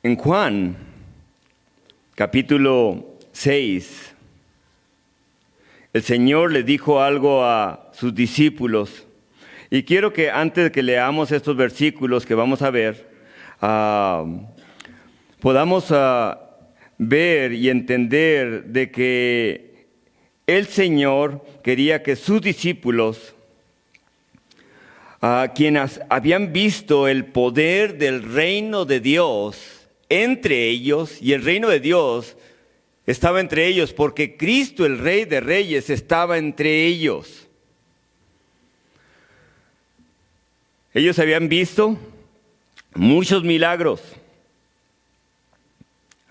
En Juan, capítulo 6, el Señor le dijo algo a sus discípulos. Y quiero que antes de que leamos estos versículos que vamos a ver, podamos ver y entender de que el Señor quería que sus discípulos, quienes habían visto el poder del reino de Dios entre ellos, y el reino de Dios estaba entre ellos porque Cristo, el Rey de Reyes, estaba entre ellos. Ellos habían visto muchos milagros.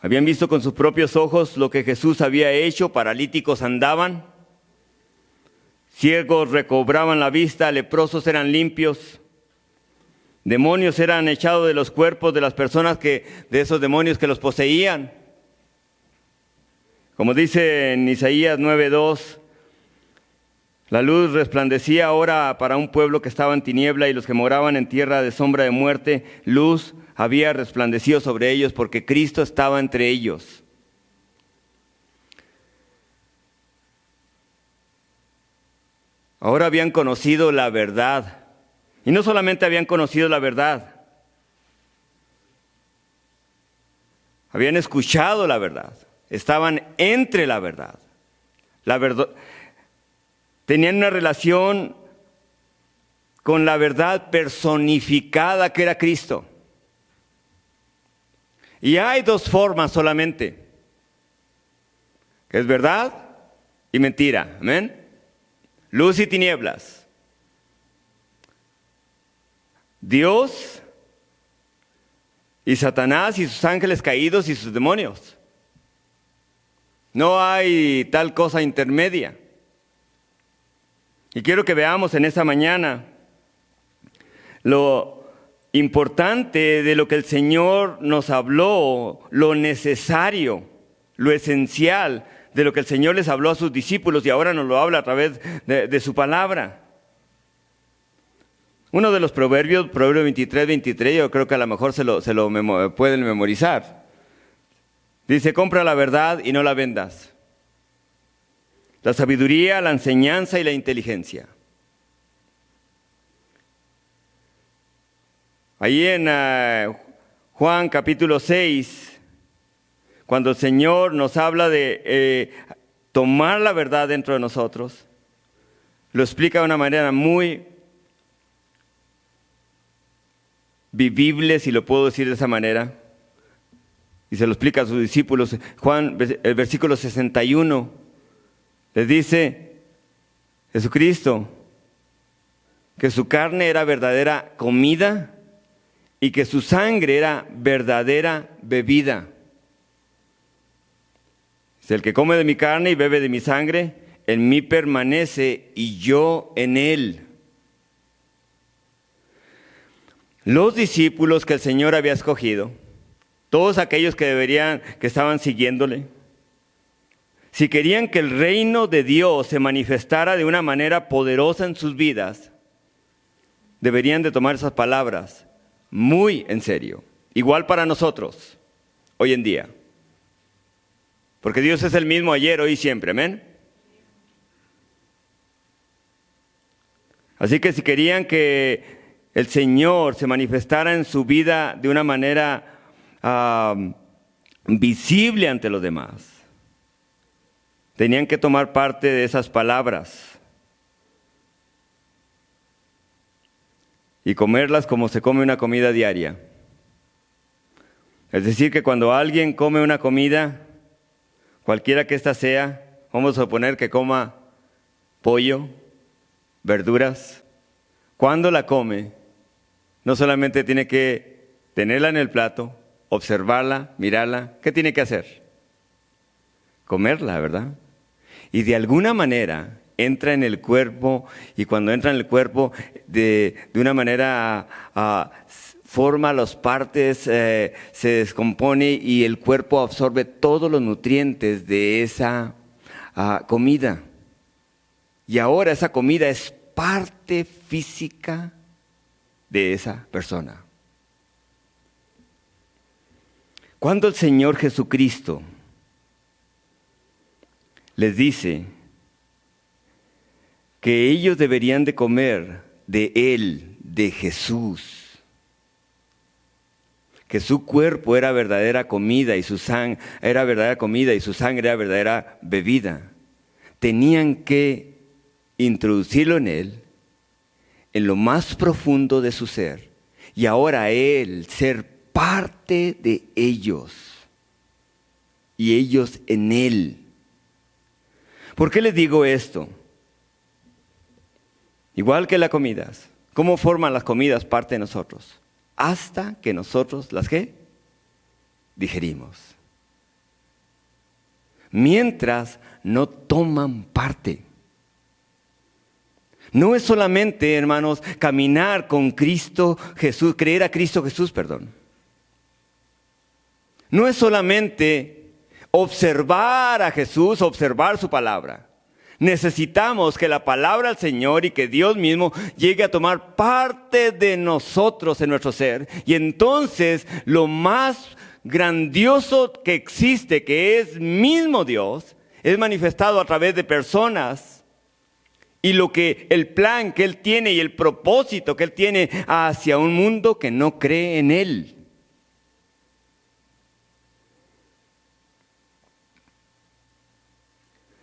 Habían visto con sus propios ojos lo que Jesús había hecho. Paralíticos andaban, ciegos recobraban la vista, leprosos eran limpios, demonios eran echados de los cuerpos de las personas de esos demonios que los poseían. Como dice en Isaías 9:2, la luz resplandecía ahora para un pueblo que estaba en tiniebla, y los que moraban en tierra de sombra de muerte, luz había resplandecido sobre ellos porque Cristo estaba entre ellos. Ahora habían conocido la verdad. Y no solamente habían conocido la verdad, habían escuchado la verdad. Estaban entre la verdad. La verdad. Tenían una relación con la verdad personificada que era Cristo. Y hay dos formas solamente, que es verdad y mentira. Amén. Luz y tinieblas. Dios y Satanás y sus ángeles caídos y sus demonios. No hay tal cosa intermedia. Y quiero que veamos en esta mañana lo importante de lo que el Señor nos habló, lo necesario, lo esencial de lo que el Señor les habló a sus discípulos, y ahora nos lo habla a través de su palabra. Uno de los proverbios, Proverbio 23, yo creo que a lo mejor se lo pueden memorizar. Dice: compra la verdad y no la vendas. La sabiduría, la enseñanza y la inteligencia. Ahí en Juan capítulo 6, cuando el Señor nos habla de tomar la verdad dentro de nosotros, lo explica de una manera muy vivible, si lo puedo decir de esa manera, y se lo explica a sus discípulos. Juan, el versículo 61, les dice Jesucristo que su carne era verdadera comida y que su sangre era verdadera bebida. El que come de mi carne y bebe de mi sangre, en mí permanece y yo en él. Los discípulos que el Señor había escogido, todos aquellos que estaban siguiéndole, si querían que el reino de Dios se manifestara de una manera poderosa en sus vidas, deberían de tomar esas palabras muy en serio. Igual para nosotros, hoy en día. Porque Dios es el mismo ayer, hoy y siempre. Amén. Así que si querían que el Señor se manifestara en su vida de una manera visible ante los demás, tenían que tomar parte de esas palabras y comerlas como se come una comida diaria. Es decir, que cuando alguien come una comida, cualquiera que ésta sea, vamos a suponer que coma pollo, verduras, cuando la come, no solamente tiene que tenerla en el plato, observarla, mirarla. ¿Qué tiene que hacer? Comerla, ¿verdad? Y de alguna manera entra en el cuerpo, y cuando entra en el cuerpo, de una manera forma las partes, se descompone, y el cuerpo absorbe todos los nutrientes de esa comida. Y ahora esa comida es parte física de esa persona. Cuando el Señor Jesucristo les dice que ellos deberían de comer de Él, de Jesús, que su cuerpo era verdadera comida y su sangre era verdadera comida y su sangre era verdadera bebida, tenían que introducirlo en Él, en lo más profundo de su ser, y ahora Él ser parte de ellos y ellos en Él. ¿Por qué les digo esto? Igual que las comidas, ¿cómo forman las comidas parte de nosotros? Hasta que nosotros las ¿qué? Digerimos. Mientras no toman parte. No es solamente, hermanos, caminar con Cristo Jesús, creer a Cristo Jesús, perdón. No es solamente observar a Jesús, observar su palabra. Necesitamos que la palabra del Señor y que Dios mismo llegue a tomar parte de nosotros en nuestro ser. Y entonces lo más grandioso que existe, que es mismo Dios, es manifestado a través de personas. Y el plan que Él tiene y el propósito que Él tiene hacia un mundo que no cree en Él.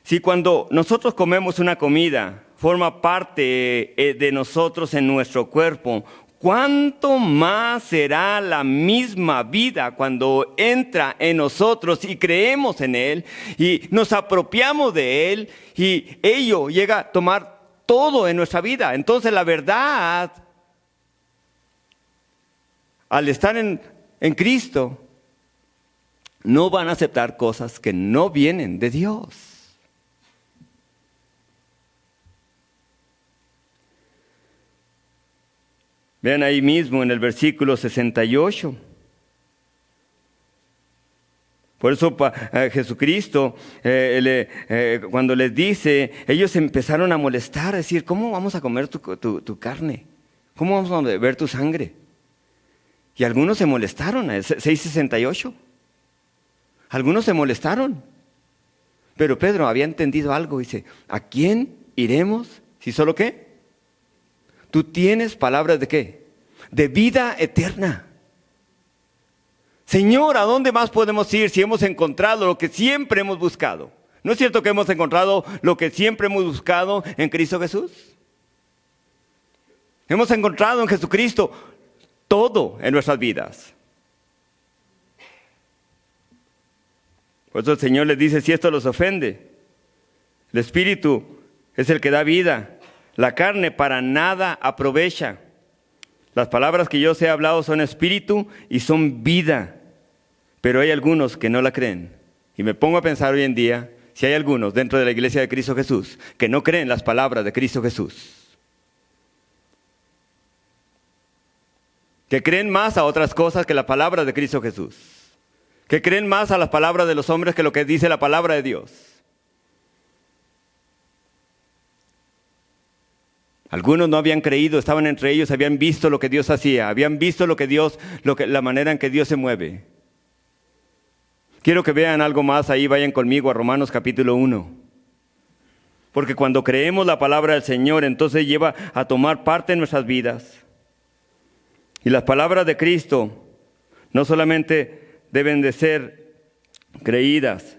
Si cuando nosotros comemos una comida, forma parte de nosotros en nuestro cuerpo, ¿cuánto más será la misma vida cuando entra en nosotros y creemos en Él y nos apropiamos de Él y ello llega a tomar todo en nuestra vida? Entonces la verdad, al estar en Cristo, no van a aceptar cosas que no vienen de Dios. Vean ahí mismo en el versículo 68. Por eso Jesucristo, cuando les dice, ellos empezaron a molestar, a decir, ¿cómo vamos a comer tu carne? ¿Cómo vamos a beber tu sangre? Y algunos se molestaron, 6:68. Algunos se molestaron. Pero Pedro había entendido algo, dice, ¿a quién iremos si solo qué? Tú tienes palabras de qué? De vida eterna. Señor, ¿a dónde más podemos ir si hemos encontrado lo que siempre hemos buscado? ¿No es cierto que hemos encontrado lo que siempre hemos buscado en Cristo Jesús? Hemos encontrado en Jesucristo todo en nuestras vidas. Por eso el Señor les dice, si esto los ofende, el Espíritu es el que da vida. La carne para nada aprovecha. Las palabras que yo os he hablado son espíritu y son vida. Pero hay algunos que no la creen. Y me pongo a pensar hoy en día, si hay algunos dentro de la iglesia de Cristo Jesús que no creen las palabras de Cristo Jesús. Que creen más a otras cosas que la palabra de Cristo Jesús. Que creen más a las palabras de los hombres que lo que dice la palabra de Dios. Algunos no habían creído, estaban entre ellos, habían visto lo que Dios hacía, habían visto la manera en que Dios se mueve. Quiero que vean algo más ahí, vayan conmigo a Romanos capítulo 1. Porque cuando creemos la palabra del Señor, entonces lleva a tomar parte en nuestras vidas. Y las palabras de Cristo no solamente deben de ser creídas,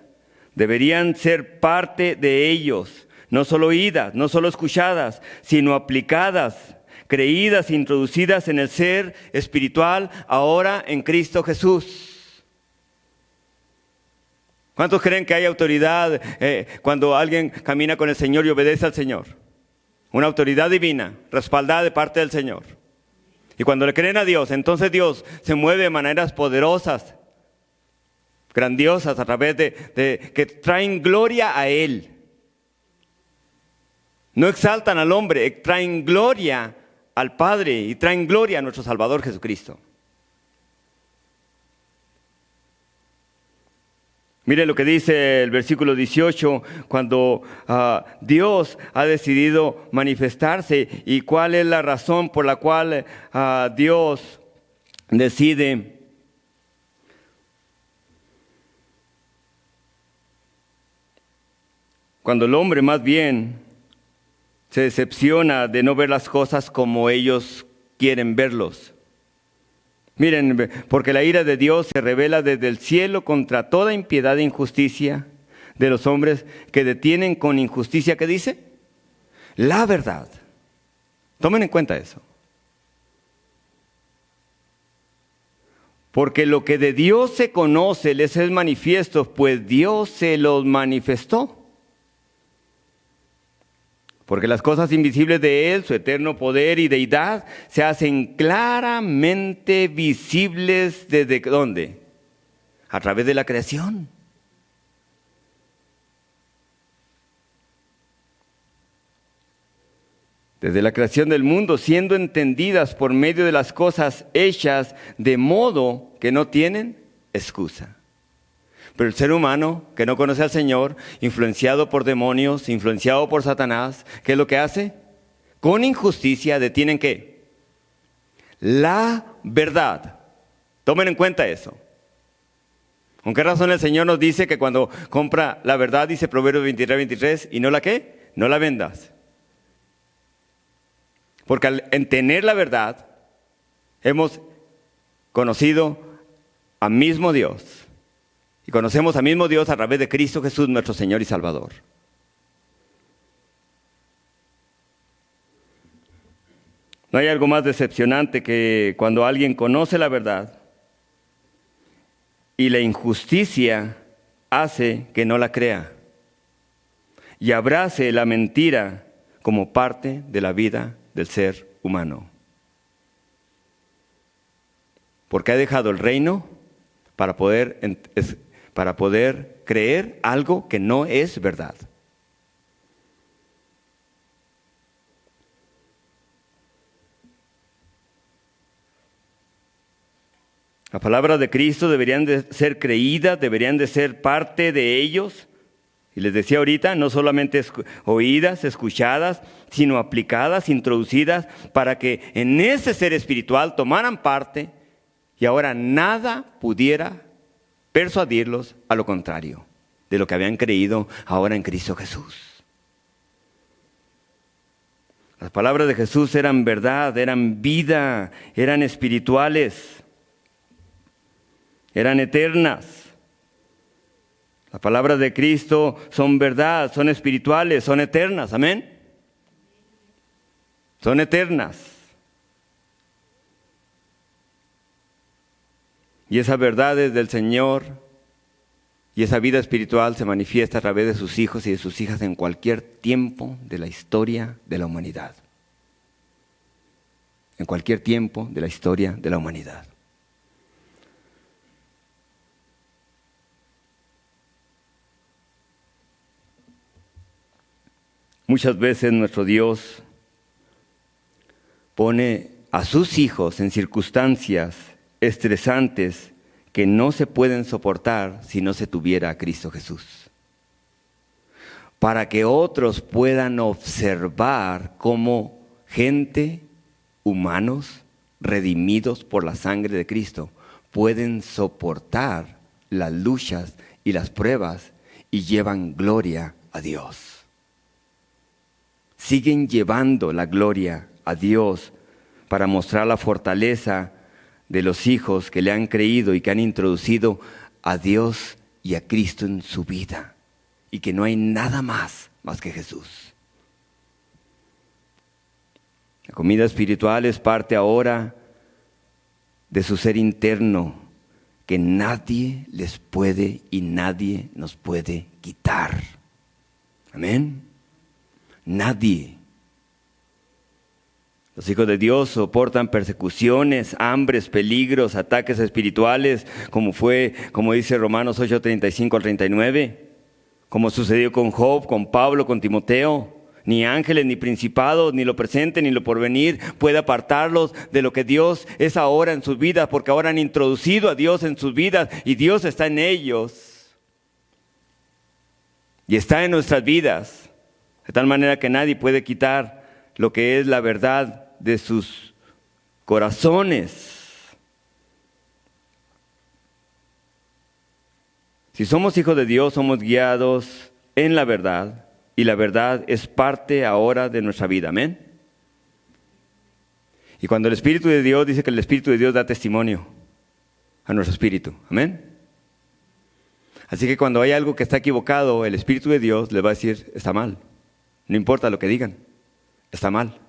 deberían ser parte de ellos. No solo oídas, no solo escuchadas, sino aplicadas, creídas, introducidas en el ser espiritual, ahora en Cristo Jesús. ¿Cuántos creen que hay autoridad cuando alguien camina con el Señor y obedece al Señor? Una autoridad divina, respaldada de parte del Señor. Y cuando le creen a Dios, entonces Dios se mueve de maneras poderosas, grandiosas, a través de que traen gloria a Él. No exaltan al hombre, traen gloria al Padre y traen gloria a nuestro Salvador Jesucristo. Mire lo que dice el versículo 18, cuando Dios ha decidido manifestarse y cuál es la razón por la cual Dios decide Cuando el hombre más bien se decepciona de no ver las cosas como ellos quieren verlos. Miren, porque la ira de Dios se revela desde el cielo contra toda impiedad e injusticia de los hombres que detienen con injusticia, ¿qué dice? La verdad. Tomen en cuenta eso. Porque lo que de Dios se conoce les es manifiesto, pues Dios se los manifestó. Porque las cosas invisibles de Él, su eterno poder y deidad, se hacen claramente visibles ¿desde dónde? A través de la creación. Desde la creación del mundo, siendo entendidas por medio de las cosas hechas de modo que no tienen excusa. Pero el ser humano que no conoce al Señor, influenciado por demonios, influenciado por Satanás, ¿qué es lo que hace? Con injusticia detienen ¿qué? La verdad. Tomen en cuenta eso. ¿Con qué razón el Señor nos dice que cuando compra la verdad, dice Proverbios 23, y no la qué? No la vendas. Porque al tener la verdad, hemos conocido al mismo Dios. Y conocemos al mismo Dios a través de Cristo Jesús, nuestro Señor y Salvador. No hay algo más decepcionante que cuando alguien conoce la verdad y la injusticia hace que no la crea y abrace la mentira como parte de la vida del ser humano. Porque ha dejado el reino para poder creer algo que no es verdad. Las palabras de Cristo deberían de ser creídas, deberían de ser parte de ellos. Y les decía ahorita, no solamente oídas, escuchadas, sino aplicadas, introducidas, para que en ese ser espiritual tomaran parte y ahora nada pudiera persuadirlos a lo contrario de lo que habían creído ahora en Cristo Jesús. Las palabras de Jesús eran verdad, eran vida, eran espirituales, eran eternas. Las palabras de Cristo son verdad, son espirituales, son eternas. ¿Amén? Son eternas. Y esa verdad es del Señor y esa vida espiritual se manifiesta a través de sus hijos y de sus hijas en cualquier tiempo de la historia de la humanidad. En cualquier tiempo de la historia de la humanidad. Muchas veces nuestro Dios pone a sus hijos en circunstancias estresantes que no se pueden soportar si no se tuviera a Cristo Jesús. Para que otros puedan observar cómo gente, humanos, redimidos por la sangre de Cristo, pueden soportar las luchas y las pruebas y llevan gloria a Dios. Siguen llevando la gloria a Dios para mostrar la fortaleza de los hijos que le han creído y que han introducido a Dios y a Cristo en su vida y que no hay nada más que Jesús. La comida espiritual es parte ahora de su ser interno que nadie les puede y nadie nos puede quitar. Amén. Nadie. Los hijos de Dios soportan persecuciones, hambres, peligros, ataques espirituales, como dice Romanos 8:35 al 39, como sucedió con Job, con Pablo, con Timoteo. Ni ángeles, ni principados, ni lo presente, ni lo porvenir puede apartarlos de lo que Dios es ahora en sus vidas, porque ahora han introducido a Dios en sus vidas y Dios está en ellos. Y está en nuestras vidas. De tal manera que nadie puede quitar lo que es la verdad de sus corazones. Si somos hijos de Dios, somos guiados en la verdad y la verdad es parte ahora de nuestra vida. Amén. Y cuando el Espíritu de Dios dice que el Espíritu de Dios da testimonio a nuestro espíritu. Amén. Así que cuando hay algo que está equivocado, el Espíritu de Dios les va a decir, está mal. No importa lo que digan, está mal.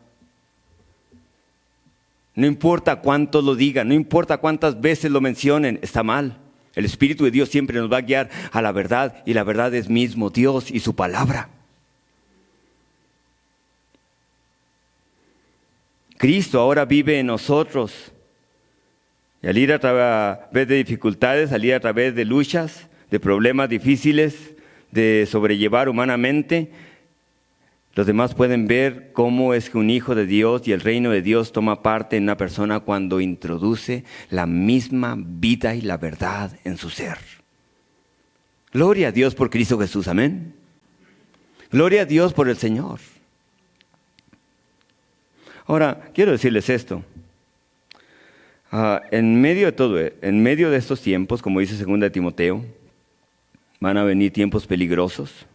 No importa cuánto lo digan, no importa cuántas veces lo mencionen, está mal. El Espíritu de Dios siempre nos va a guiar a la verdad, y la verdad es mismo Dios y su palabra. Cristo ahora vive en nosotros. Y al ir a través de dificultades, al ir a través de luchas, de problemas difíciles de sobrellevar humanamente, los demás pueden ver cómo es que un hijo de Dios y el reino de Dios toma parte en una persona cuando introduce la misma vida y la verdad en su ser. Gloria a Dios por Cristo Jesús, amén. Gloria a Dios por el Señor. Ahora, quiero decirles esto. En medio de todo, en medio de estos tiempos, como dice 2 de Timoteo, van a venir tiempos peligrosos,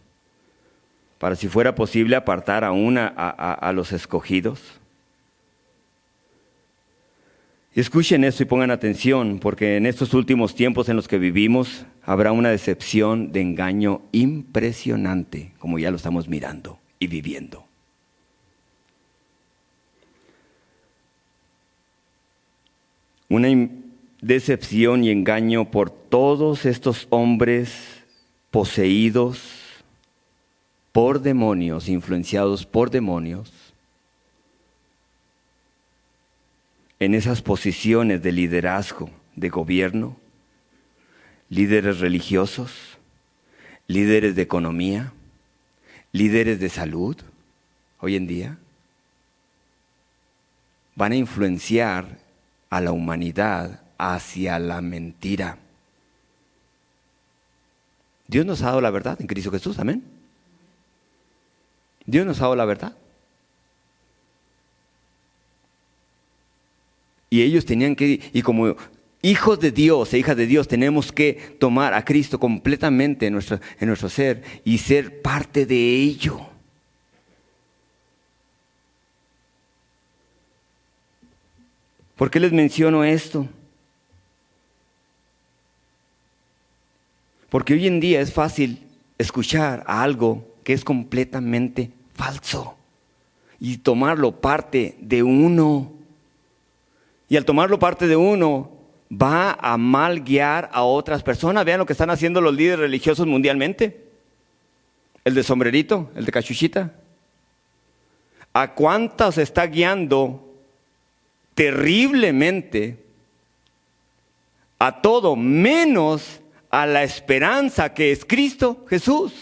para si fuera posible apartar aún a los escogidos. Y escuchen esto y pongan atención, porque en estos últimos tiempos en los que vivimos habrá una decepción de engaño impresionante, como ya lo estamos mirando y viviendo. Una decepción y engaño por todos estos hombres poseídos por demonios, influenciados por demonios, en esas posiciones de liderazgo, de gobierno, líderes religiosos, líderes de economía, líderes de salud, hoy en día, van a influenciar a la humanidad hacia la mentira. Dios nos ha dado la verdad en Cristo Jesús, amén. Dios nos ha dado la verdad. Y ellos tenían que, y como hijos de Dios e hijas de Dios, tenemos que tomar a Cristo completamente en nuestro ser y ser parte de ello. ¿Por qué les menciono esto? Porque hoy en día es fácil escuchar a algo que es completamente falso y tomarlo parte de uno. Y al tomarlo parte de uno, va a mal guiar a otras personas. Vean lo que están haciendo los líderes religiosos mundialmente. El de sombrerito, el de cachuchita. ¿A cuántos está guiando terriblemente a todo menos a la esperanza que es Cristo Jesús?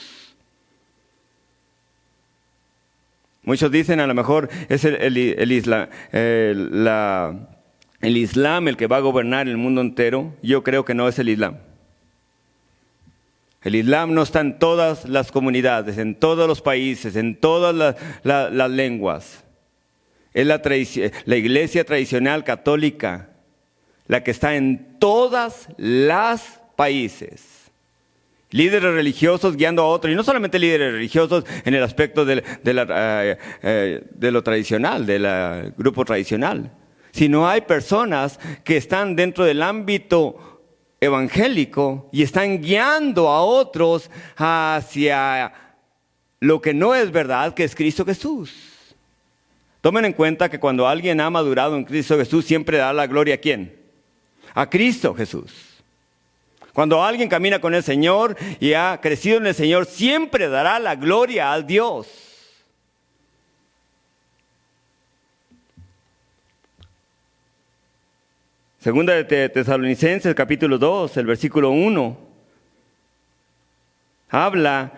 Muchos dicen a lo mejor es el Islam el que va a gobernar el mundo entero. Yo creo que no es el Islam. El Islam no está en todas las comunidades, en todos los países, en todas las lenguas. Es la iglesia tradicional católica la que está en todos los países. Líderes religiosos guiando a otros, y no solamente líderes religiosos en el aspecto de lo tradicional, del grupo tradicional, sino hay personas que están dentro del ámbito evangélico y están guiando a otros hacia lo que no es verdad, que es Cristo Jesús. Tomen en cuenta que cuando alguien ha madurado en Cristo Jesús, siempre da la gloria ¿a quién? A Cristo Jesús. Cuando alguien camina con el Señor y ha crecido en el Señor, siempre dará la gloria al Dios. Segunda de Tesalonicenses, capítulo 2, el versículo 1, habla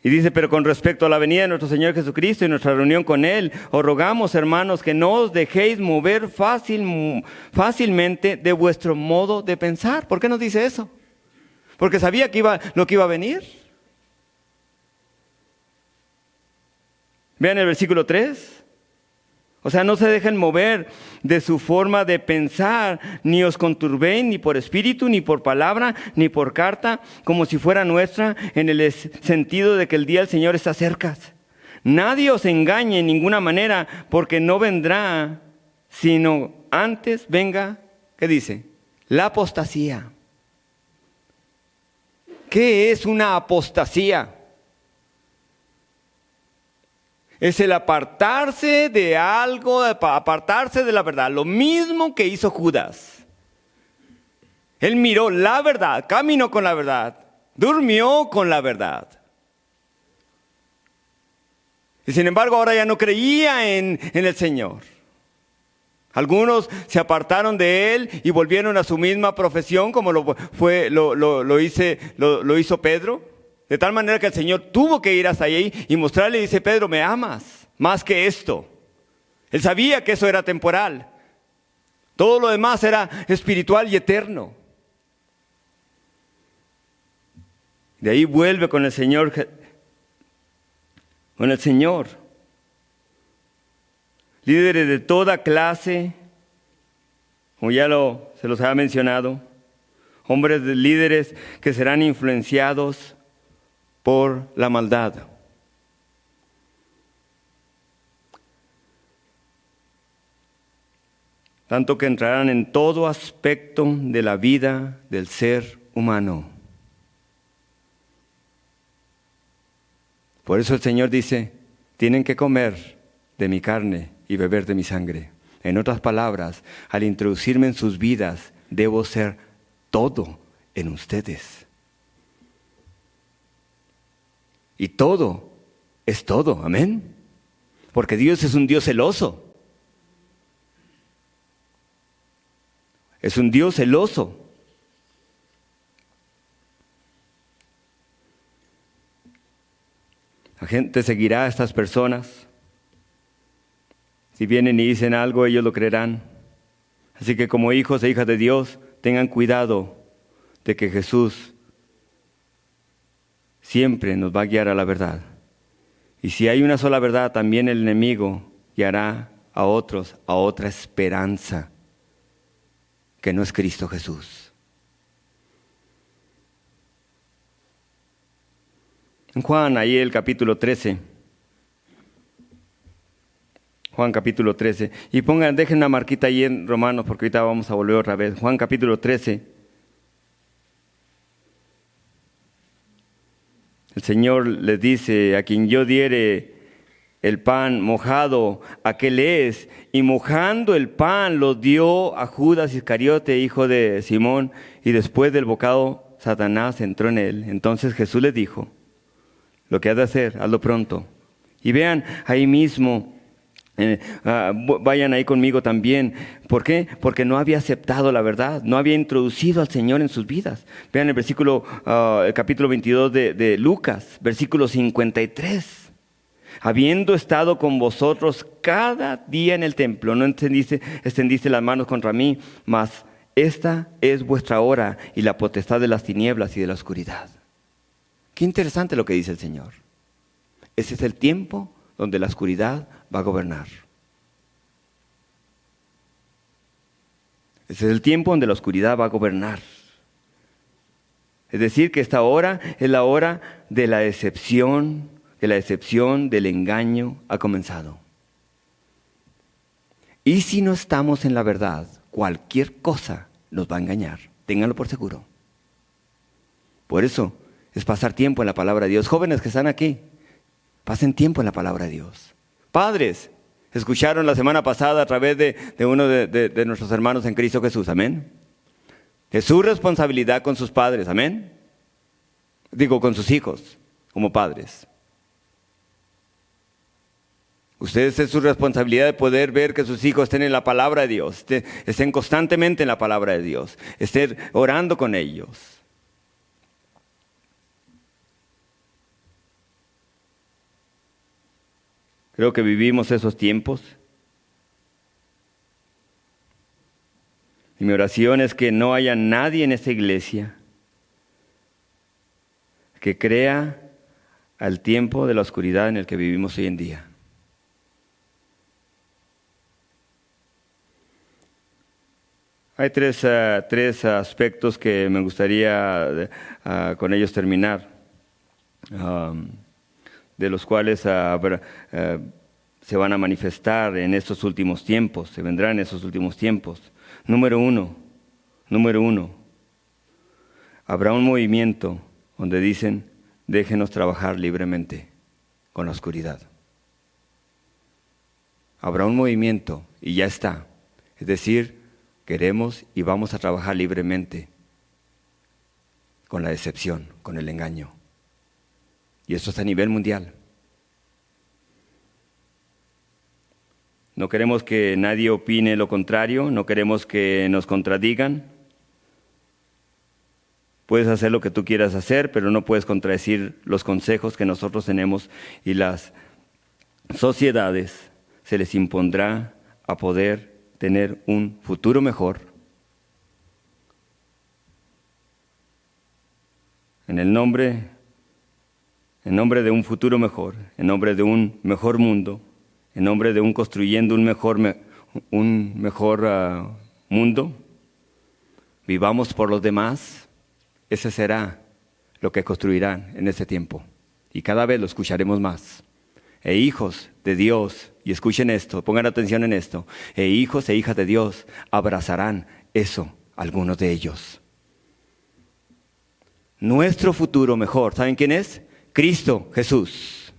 y dice: pero con respecto a la venida de nuestro Señor Jesucristo y nuestra reunión con Él, os rogamos, hermanos, que no os dejéis mover fácilmente de vuestro modo de pensar. ¿Por qué nos dice eso? Porque sabía lo que iba a venir. Vean el versículo 3. O sea, no se dejen mover de su forma de pensar, ni os conturbéis ni por espíritu, ni por palabra, ni por carta, como si fuera nuestra, en el sentido de que el día del Señor está cerca. Nadie os engañe en ninguna manera, porque no vendrá, sino antes venga, ¿qué dice? La apostasía. ¿Qué es una apostasía? Es el apartarse de algo, apartarse de la verdad. Lo mismo que hizo Judas. Él miró la verdad, caminó con la verdad, durmió con la verdad. Y sin embargo ahora ya no creía en el Señor. Algunos se apartaron de Él y volvieron a su misma profesión como lo hizo Pedro. De tal manera que el Señor tuvo que ir hasta allí y mostrarle, dice: Pedro, me amas más que esto. Él sabía que eso era temporal. Todo lo demás era espiritual y eterno. De ahí vuelve con el Señor. Líderes de toda clase, como ya se los había mencionado. Hombres líderes que serán influenciados por la maldad. Tanto que entrarán en todo aspecto de la vida del ser humano. Por eso el Señor dice: tienen que comer de mi carne y beber de mi sangre. En otras palabras, al introducirme en sus vidas, debo ser todo en ustedes. Y todo es todo, amén. Porque Dios es un Dios celoso. Es un Dios celoso. La gente seguirá a estas personas. Si vienen y dicen algo, ellos lo creerán. Así que como hijos e hijas de Dios, tengan cuidado de que Jesús siempre nos va a guiar a la verdad. Y si hay una sola verdad, también el enemigo guiará a otros a otra esperanza, que no es Cristo Jesús. En Juan, ahí el capítulo 13. Juan capítulo 13. Y dejen una marquita ahí en Romanos, porque ahorita vamos a volver otra vez. Juan capítulo 13. El Señor les dice: a quien yo diere el pan mojado, aquel es. Y mojando el pan lo dio a Judas Iscariote, hijo de Simón. Y después del bocado, Satanás entró en él. Entonces Jesús les dijo: lo que has de hacer, hazlo pronto. Y vean ahí mismo, vayan ahí conmigo también. ¿Por qué? Porque no había aceptado la verdad, no había introducido al Señor en sus vidas. Vean el capítulo 22 de Lucas, versículo 53. Habiendo estado con vosotros cada día en el templo, no extendiste las manos contra mí, mas esta es vuestra hora y la potestad de las tinieblas y de la oscuridad. Qué interesante lo que dice el Señor. Ese es el tiempo donde la oscuridad va a gobernar. Ese es el tiempo donde la oscuridad va a gobernar. Es decir, que esta hora es la hora de la decepción, del engaño ha comenzado. Y si no estamos en la verdad, cualquier cosa nos va a engañar. Ténganlo por seguro. Por eso es pasar tiempo en la palabra de Dios. Jóvenes que están aquí, pasen tiempo en la palabra de Dios. Padres, escucharon la semana pasada a través de uno de nuestros hermanos en Cristo Jesús, amén. Es su responsabilidad con sus padres, amén. Con sus hijos, como padres. Ustedes es su responsabilidad de poder ver que sus hijos estén en la palabra de Dios, estén constantemente en la palabra de Dios, estén orando con ellos. Creo que vivimos esos tiempos. Y mi oración es que no haya nadie en esta iglesia que crea al tiempo de la oscuridad en el que vivimos hoy en día. Hay tres aspectos que me gustaría con ellos terminar, de los cuales se van a manifestar en estos últimos tiempos, se vendrán en estos últimos tiempos. Número uno, habrá un movimiento donde dicen, déjenos trabajar libremente con la oscuridad. Habrá un movimiento, y ya está, es decir, queremos y vamos a trabajar libremente con la decepción, con el engaño. Y esto está a nivel mundial. No queremos que nadie opine lo contrario, no queremos que nos contradigan. Puedes hacer lo que tú quieras hacer, pero no puedes contradecir los consejos que nosotros tenemos, y las sociedades se les impondrá a poder tener un futuro mejor. En nombre de un futuro mejor, en nombre de un mejor mundo, en nombre de construyendo un mejor mundo, vivamos por los demás. Ese será lo que construirán en ese tiempo. Y cada vez lo escucharemos más. E hijos de Dios, y escuchen esto, pongan atención en esto, e hijos e hijas de Dios abrazarán eso, algunos de ellos. Nuestro futuro mejor, ¿saben quién es? Cristo Jesús.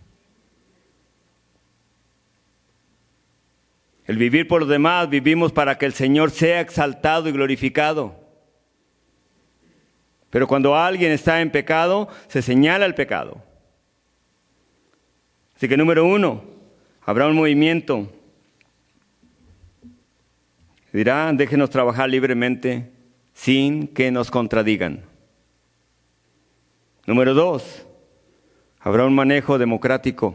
El vivir por los demás, vivimos para que el Señor sea exaltado y glorificado. Pero cuando alguien está en pecado, se señala el pecado. Así que número uno, habrá un movimiento. Dirán, déjenos trabajar libremente sin que nos contradigan. Número dos, habrá un manejo democrático,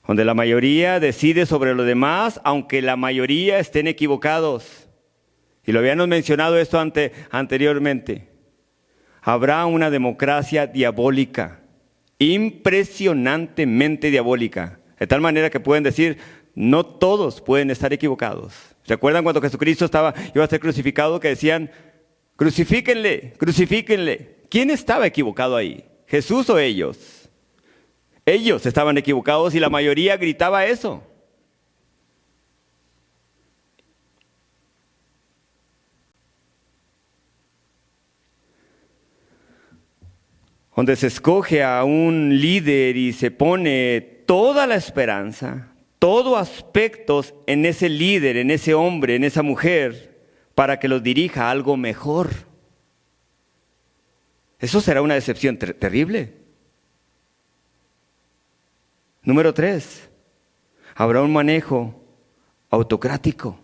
donde la mayoría decide sobre lo demás, aunque la mayoría estén equivocados. Y lo habíamos mencionado esto anteriormente. Habrá una democracia diabólica, impresionantemente diabólica, de tal manera que pueden decir, no todos pueden estar equivocados. ¿Recuerdan cuando Jesucristo iba a ser crucificado, que decían, crucifíquenle, crucifíquenle? ¿Quién estaba equivocado ahí? ¿Jesús o ellos? Ellos estaban equivocados y la mayoría gritaba eso. Donde se escoge a un líder y se pone toda la esperanza, todo aspectos en ese líder, en ese hombre, en esa mujer, para que los dirija a algo mejor. Eso será una decepción terrible. Número 3, habrá un manejo autocrático,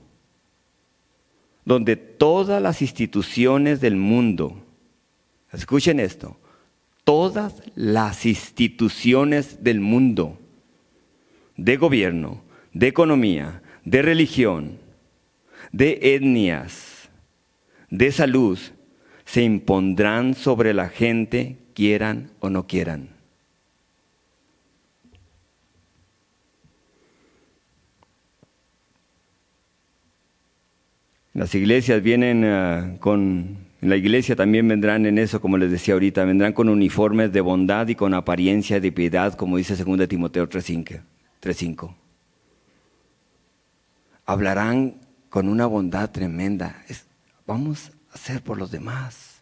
donde todas las instituciones del mundo, escuchen esto, todas las instituciones del mundo, de gobierno, de economía, de religión, de etnias, de salud, se impondrán sobre la gente, quieran o no quieran. Las iglesias vienen en la iglesia también vendrán en eso, como les decía ahorita, vendrán con uniformes de bondad y con apariencia de piedad, como dice 2 Timoteo 3:5. Hablarán con una bondad tremenda. Vamos a hacer por los demás.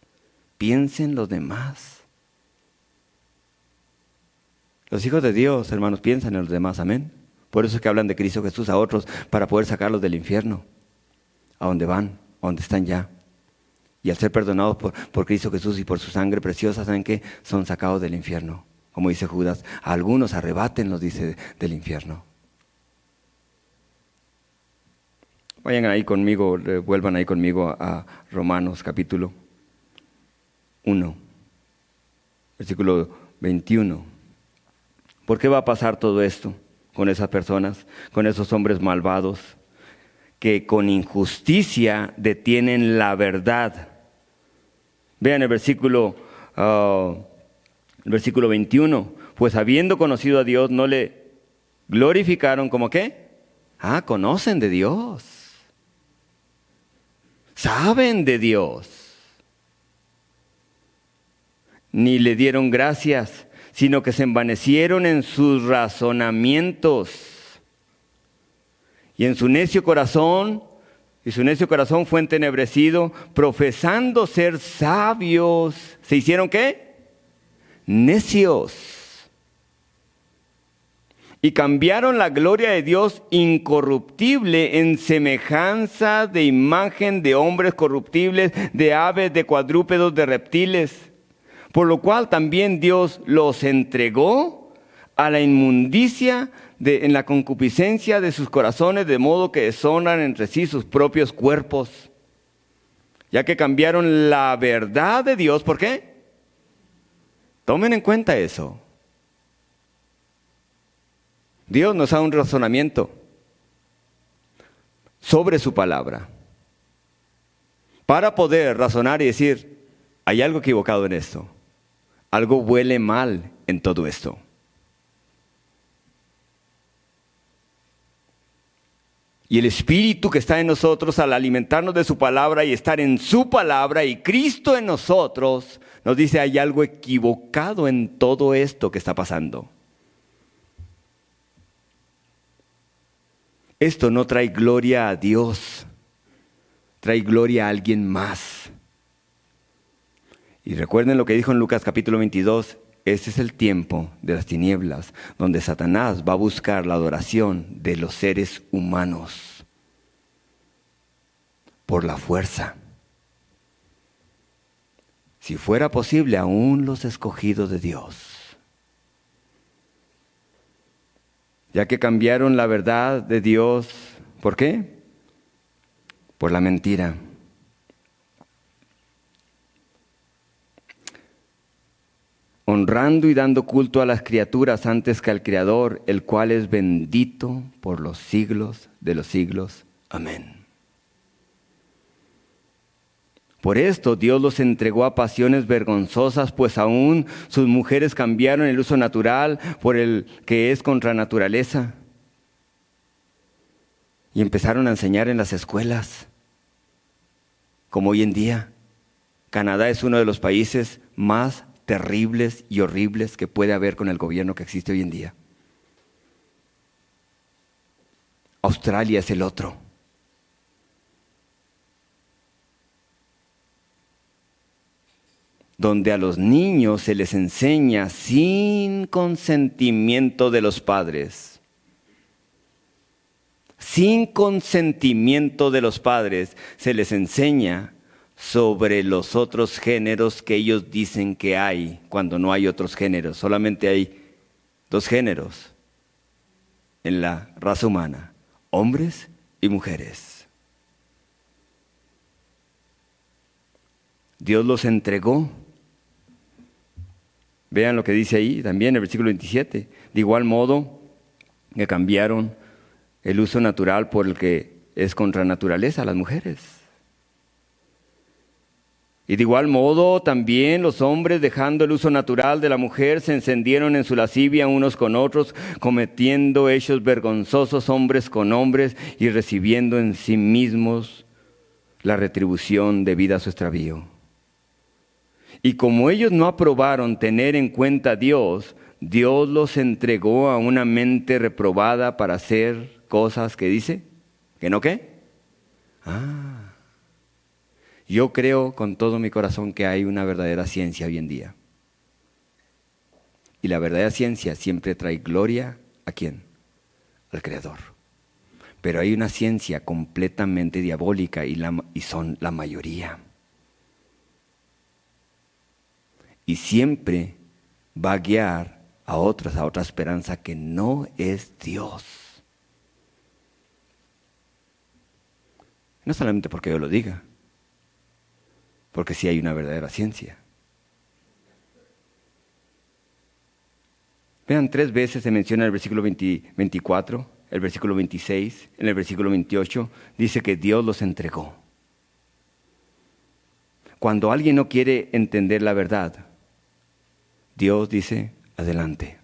Piensen los demás. Los hijos de Dios, hermanos, piensan en los demás, amén. Por eso es que hablan de Cristo Jesús a otros, para poder sacarlos del infierno. A donde van, a donde están ya. Y al ser perdonados por Cristo Jesús y por su sangre preciosa, ¿saben qué? Son sacados del infierno. Como dice Judas, a algunos arrebátenlos, dice, del infierno. Vayan ahí conmigo, vuelvan ahí conmigo a Romanos capítulo 1, versículo 21. ¿Por qué va a pasar todo esto con esas personas, con esos hombres malvados, que con injusticia detienen la verdad? Vean el versículo 21. Pues habiendo conocido a Dios, no le glorificaron como ¿qué? Conocen de Dios. saben de Dios. Ni le dieron gracias, sino que se envanecieron en sus razonamientos. Y en su necio corazón fue entenebrecido, profesando ser sabios. ¿Se hicieron qué? Necios. Y cambiaron la gloria de Dios incorruptible en semejanza de imagen de hombres corruptibles, de aves, de cuadrúpedos, de reptiles. Por lo cual también Dios los entregó a la inmundicia en la concupiscencia de sus corazones, de modo que deshonran entre sí sus propios cuerpos. Ya que cambiaron la verdad de Dios, ¿por qué? Tomen en cuenta eso. Dios nos da un razonamiento sobre su palabra para poder razonar y decir, hay algo equivocado en esto, algo huele mal en todo esto. Y el Espíritu que está en nosotros, al alimentarnos de su palabra y estar en su palabra y Cristo en nosotros, nos dice, hay algo equivocado en todo esto que está pasando. Esto no trae gloria a Dios, trae gloria a alguien más. Y recuerden lo que dijo en Lucas capítulo 22, este es el tiempo de las tinieblas, donde Satanás va a buscar la adoración de los seres humanos por la fuerza. Si fuera posible, aún los escogidos de Dios. Ya que cambiaron la verdad de Dios, ¿por qué? Por la mentira. Honrando y dando culto a las criaturas antes que al Creador, el cual es bendito por los siglos de los siglos. Amén. Por esto Dios los entregó a pasiones vergonzosas, pues aún sus mujeres cambiaron el uso natural por el que es contra naturaleza. Y empezaron a enseñar en las escuelas, como hoy en día. Canadá es uno de los países más terribles y horribles que puede haber con el gobierno que existe hoy en día. Australia es el otro. Donde a los niños se les enseña sin consentimiento de los padres. Sin consentimiento de los padres se les enseña sobre los otros géneros que ellos dicen que hay, cuando no hay otros géneros. Solamente hay dos géneros en la raza humana, hombres y mujeres. Dios los entregó. Vean lo que dice ahí también en el versículo 27. De igual modo que cambiaron el uso natural por el que es contra naturaleza, las mujeres. Y de igual modo también los hombres, dejando el uso natural de la mujer, se encendieron en su lascivia unos con otros, cometiendo hechos vergonzosos hombres con hombres y recibiendo en sí mismos la retribución debida a su extravío. Y como ellos no aprobaron tener en cuenta a Dios, Dios los entregó a una mente reprobada para hacer cosas que dice, ¿que no qué? Yo creo con todo mi corazón que hay una verdadera ciencia hoy en día. Y la verdadera ciencia siempre trae gloria, ¿a quién? Al Creador. Pero hay una ciencia completamente diabólica y son la mayoría. Y siempre va a guiar a otra esperanza que no es Dios. No solamente porque yo lo diga, porque sí hay una verdadera ciencia. Vean, 3 veces se menciona en el versículo 24, el versículo 26, en el versículo 28, dice que Dios los entregó. Cuando alguien no quiere entender la verdad, Dios dice, adelante.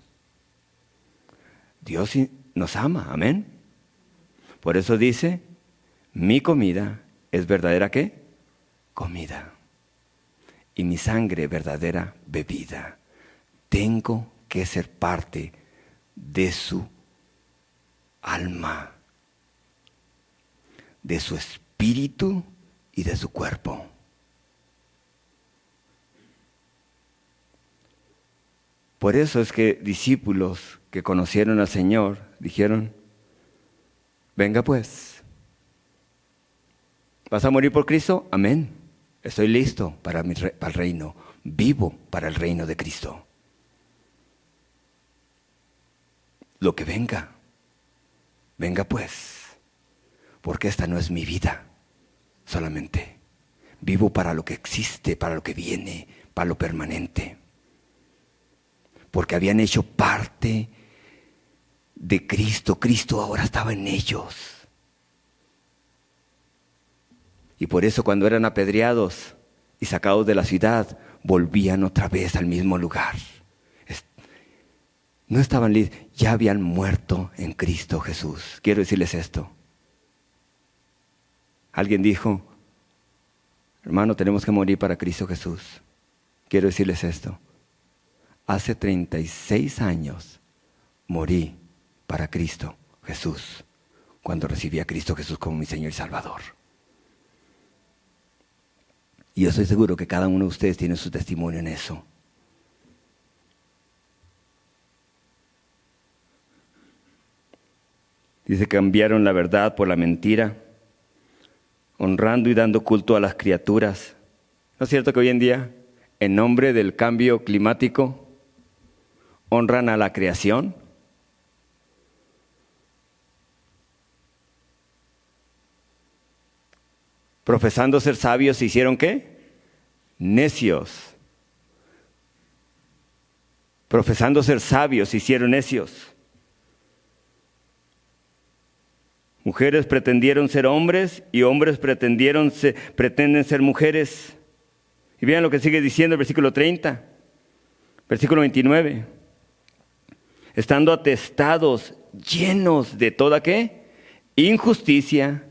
Dios nos ama, amén. Por eso dice, mi comida es verdadera, ¿qué? comida y mi sangre verdadera bebida. Tengo que ser parte de su alma, de su espíritu y de su cuerpo. Por eso es que discípulos que conocieron al Señor dijeron: venga pues, ¿vas a morir por Cristo? Amén. Estoy listo para el reino. Vivo para el reino de Cristo. Lo que venga, venga pues, porque esta no es mi vida solamente. Vivo para lo que existe, para lo que viene, para lo permanente. Porque habían hecho parte de Cristo. Cristo ahora estaba en ellos. Y por eso cuando eran apedreados y sacados de la ciudad, volvían otra vez al mismo lugar. No estaban listos, ya habían muerto en Cristo Jesús. Quiero decirles esto. Alguien dijo: hermano, tenemos que morir para Cristo Jesús. Quiero decirles esto. Hace 36 años morí para Cristo Jesús, cuando recibí a Cristo Jesús como mi Señor y Salvador. Y yo estoy seguro que cada uno de ustedes tiene su testimonio en eso. Dice: cambiaron la verdad por la mentira, honrando y dando culto a las criaturas. ¿No es cierto que hoy en día, en nombre del cambio climático, honran a la creación? Profesando ser sabios, ¿se hicieron qué? Necios. Profesando ser sabios, se hicieron necios. Mujeres pretendieron ser hombres y hombres pretenden ser mujeres. Y vean lo que sigue diciendo el versículo 30, versículo 29. Estando atestados, llenos de toda ¿qué? Injusticia,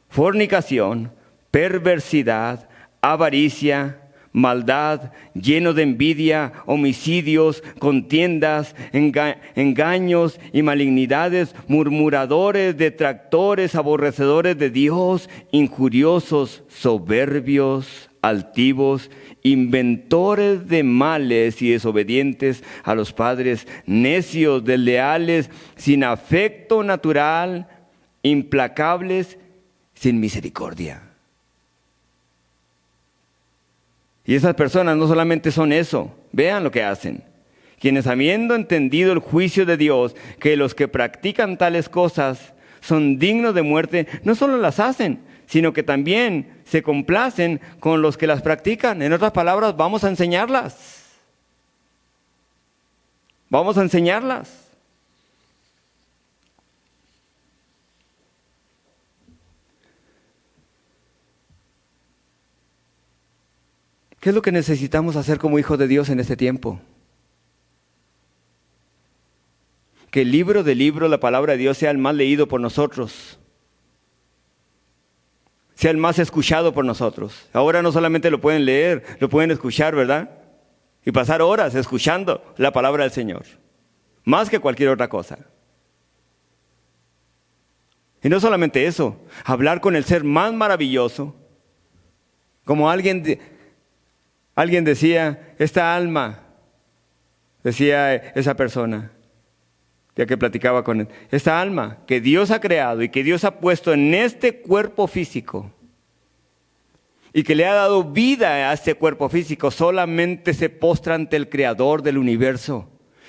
fornicación, perversidad, avaricia, maldad, lleno de envidia, homicidios, contiendas, engaños y malignidades, murmuradores, detractores, aborrecedores de Dios, injuriosos, soberbios, altivos, inventores de males y desobedientes a los padres, necios, desleales, sin afecto natural, implacables, sin misericordia. Y esas personas no solamente son eso, vean lo que hacen. Quienes, habiendo entendido el juicio de Dios, que los que practican tales cosas son dignos de muerte, no solo las hacen, sino que también se complacen con los que las practican. En otras palabras, vamos a enseñarlas. Vamos a enseñarlas. ¿Qué es lo que necesitamos hacer como hijos de Dios en este tiempo? Que libro de libros la palabra de Dios sea el más leído por nosotros, sea el más escuchado por nosotros. Ahora no solamente lo pueden leer, lo pueden escuchar, ¿verdad? Y pasar horas escuchando la palabra del Señor, más que cualquier otra cosa. Y no solamente eso, hablar con el ser más maravilloso, como alguien decía, esta alma, decía esa persona, ya que platicaba con él, esta alma que Dios ha creado y que Dios ha puesto en este cuerpo físico y que le ha dado vida a este cuerpo físico, solamente se postra ante el Creador del universo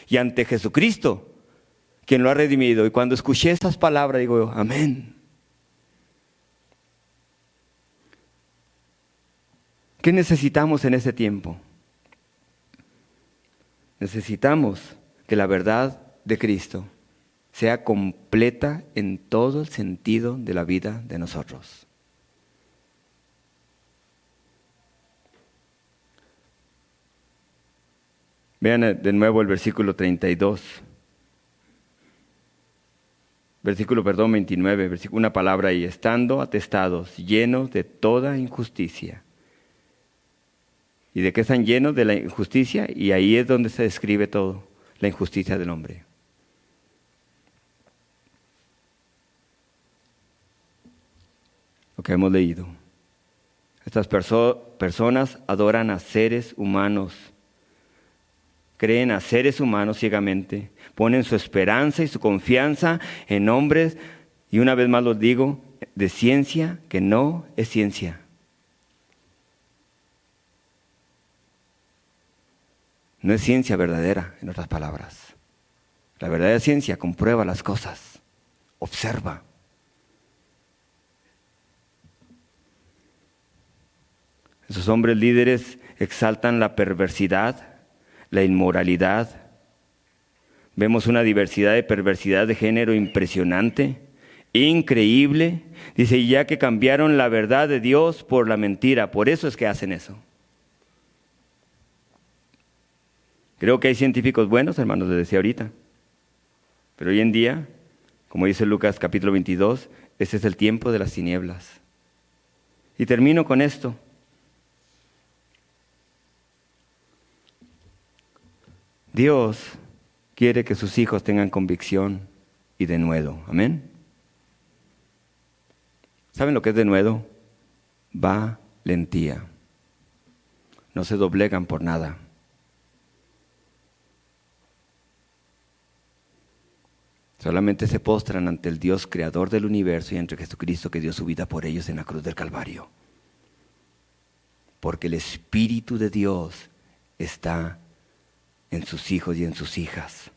y ante Jesucristo, quien lo ha redimido. Y cuando escuché esas palabras, digo, amén. ¿Qué necesitamos en este tiempo? Necesitamos que la verdad de Cristo sea completa en todo el sentido de la vida de nosotros. Vean de nuevo el versículo 32. Versículo 29, una palabra ahí. Estando atestados, llenos de toda injusticia ¿Y de qué están llenos? De la injusticia, y ahí es donde se describe todo, la injusticia del hombre. Lo que hemos leído. Estas personas adoran a seres humanos, creen a seres humanos ciegamente, ponen su esperanza y su confianza en hombres, y una vez más los digo, de ciencia que no es ciencia. No es ciencia verdadera, en otras palabras. La verdadera ciencia comprueba las cosas, observa. Esos hombres líderes exaltan la perversidad, la inmoralidad. Vemos una diversidad de perversidad de género impresionante, increíble. Dice, ya que cambiaron la verdad de Dios por la mentira, por eso es que hacen eso. Creo que hay científicos buenos, hermanos, les decía ahorita. Pero hoy en día, como dice Lucas capítulo 22, este es el tiempo de las tinieblas. Y termino con esto. Dios quiere que sus hijos tengan convicción y denuedo. Amén. ¿Saben lo que es denuedo? Valentía. No se doblegan por nada. Solamente se postran ante el Dios creador del universo y ante Jesucristo, que dio su vida por ellos en la cruz del Calvario. Porque el Espíritu de Dios está en sus hijos y en sus hijas.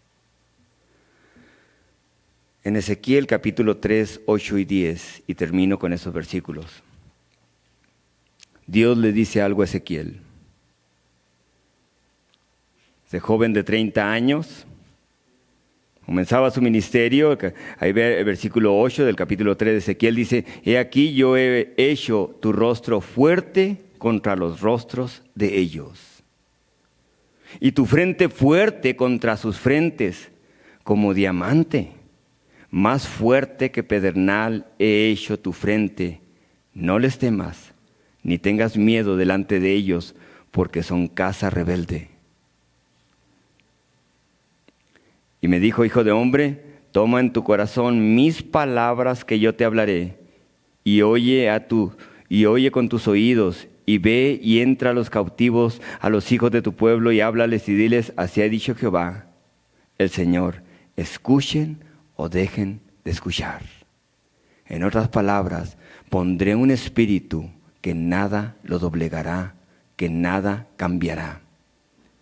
En Ezequiel capítulo 3, 8 y 10, y termino con esos versículos. Dios le dice algo a Ezequiel. Ese joven de 30 años comenzaba su ministerio. Ahí ve el versículo 8 del capítulo 3 de Ezequiel, dice: he aquí yo he hecho tu rostro fuerte contra los rostros de ellos, y tu frente fuerte contra sus frentes, como diamante, más fuerte que pedernal he hecho tu frente. No les temas, ni tengas miedo delante de ellos, porque son casa rebelde. Y me dijo: hijo de hombre, toma en tu corazón mis palabras que yo te hablaré, y oye con tus oídos, y ve y entra a los cautivos, a los hijos de tu pueblo, y háblales y diles: así ha dicho Jehová, el Señor, escuchen o dejen de escuchar. En otras palabras, pondré un espíritu que nada lo doblegará, que nada cambiará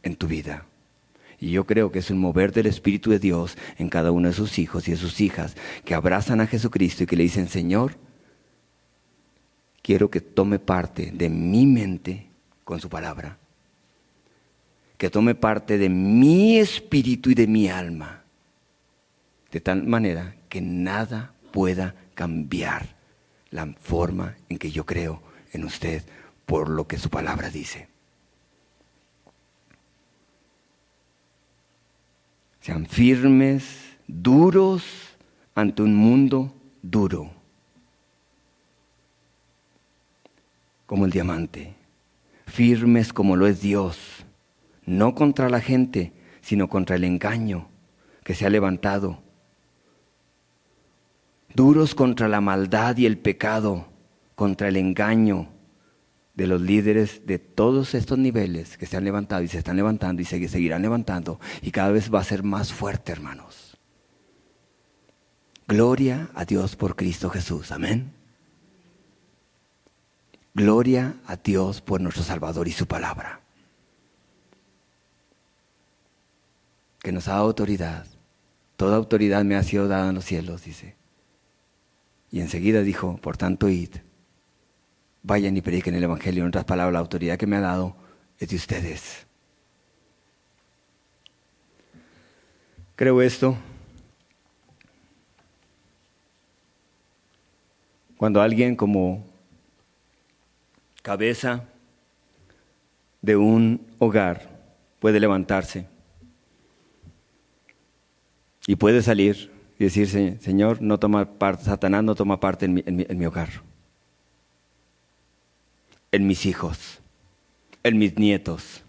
en tu vida. Y yo creo que es un mover del Espíritu de Dios en cada uno de sus hijos y de sus hijas, que abrazan a Jesucristo y que le dicen: Señor, quiero que tome parte de mi mente con su palabra, que tome parte de mi espíritu y de mi alma, de tal manera que nada pueda cambiar la forma en que yo creo en usted por lo que su palabra dice. Sean firmes, duros ante un mundo duro, como el diamante, firmes como lo es Dios, no contra la gente, sino contra el engaño que se ha levantado, duros contra la maldad y el pecado, contra el engaño de los líderes de todos estos niveles que se han levantado y se están levantando y se seguirán levantando, y cada vez va a ser más fuerte, hermanos. Gloria a Dios por Cristo Jesús, amén. Gloria a Dios por nuestro Salvador y su palabra, que nos da autoridad. Toda autoridad me ha sido dada en los cielos, dice. Y enseguida dijo: por tanto, id, vayan y prediquen el Evangelio. En otras palabras, la autoridad que me ha dado es de ustedes. Creo esto. Cuando alguien como cabeza de un hogar puede levantarse y puede salir y decir: Señor, no toma parte, Satanás no toma parte en mi hogar, en mis hijos, en mis nietos.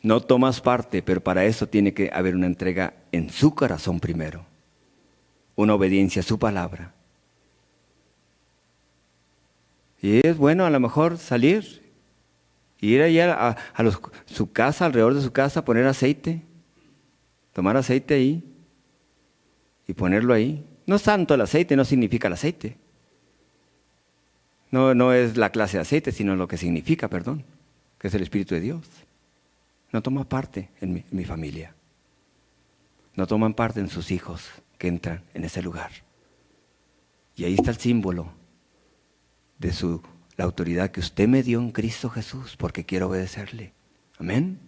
No tomas parte, pero para eso tiene que haber una entrega en su corazón primero, una obediencia a su palabra. Y es bueno a lo mejor salir, ir allá a su casa, alrededor de su casa, poner aceite, tomar aceite ahí y ponerlo ahí. No es tanto el aceite, no significa el aceite. No es la clase de aceite, sino lo que significa, perdón, que es el Espíritu de Dios. No toma parte en mi familia. No toman parte en sus hijos que entran en ese lugar. Y ahí está el símbolo de la autoridad que usted me dio en Cristo Jesús, porque quiero obedecerle. Amén.